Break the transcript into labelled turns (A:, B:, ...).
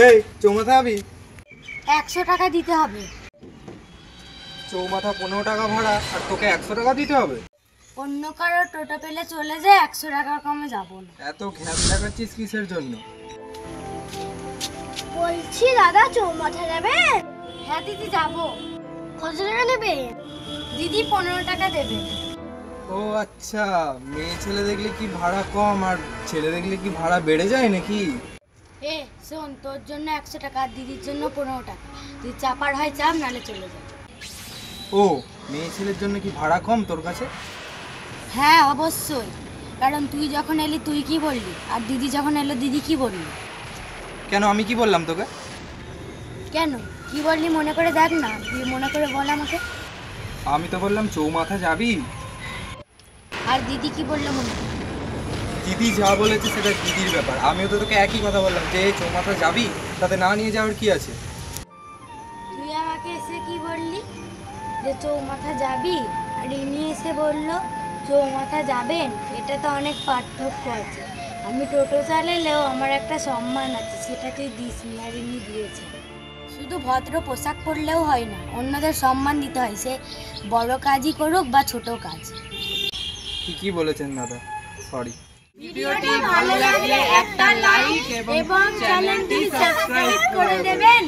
A: এই চৌমাথা যাবি?
B: 100 টাকা দিতে হবে।
A: চৌমাথা 15 টাকা ভাড়া আর তোকে 100 টাকা দিতে হবে?
B: অন্য কারো টোটো পেলে চলে যায়, 100 টাকা কমে যাবো না।
A: এত ঘ্যাপ লাগাচ্ছিস কিসের জন্য?
B: বলছি দাদা চৌমাথা যাবেন? হ্যাঁ দিদি যাবো। কত টাকা নেবে? দিদি 15 টাকা দেবে।
A: ও আচ্ছা, মেয়ে ছেলে দেখলে কি ভাড়া কম আর ছেলে দেখলে কি ভাড়া বেড়ে যায় নাকি?
B: এ শোন, তোর জন্য 100 টাকা আর দিদির জন্য 15 টাকা। তুই চাপার হয় চাপ, নালে চলে যা।
A: ও, মেয়ে ছেলের জন্য কি ভাড়া কম তোর কাছে?
B: হ্যাঁ অবশ্যই, কারণ তুই যখন এলি তুই কি বললি, আর দিদি যখন এলো দিদি কি বললি?
A: কেন, আমি কি বললাম তোকে?
B: কেন কি বললি মনে করে দেখ না, তুই মনে করে বল আমাকে।
A: আমি তো বললাম চৌমাথা যাবি।
B: আর দিদি কি বললো মনে করে?
A: দিদি যা বলেছে সেটা দিদির ব্যাপার, আমিও তো তোকে একই কথা বললাম যে চৌমাথা যাবি, তাতে না নিয়ে যাওয়ার কি আছে?
B: তুই আমাকে এসে কি বললি যে চৌমাথা যাবি, আর ইনি এসে বললো চৌমাথা যাবেন। এটা তো অনেক পার্থক্য আছে। আমি টোটো চালালেও আমার একটা সম্মান আছে, সেটা তুই দিস নি, আর ইনি দিয়েছে। শুধু ভদ্র পোশাক পরলেও হয় না, অন্যদের সম্মান দিতে হয়, সে বড় কাজই করুক বা ছোট কাজ।
A: কি বলেছেন দাদা, সরি।
B: ভিডিওটি ভালো লাগলে একটা লাইক এবং চ্যানেলটি সাবস্ক্রাইব করে দেবেন।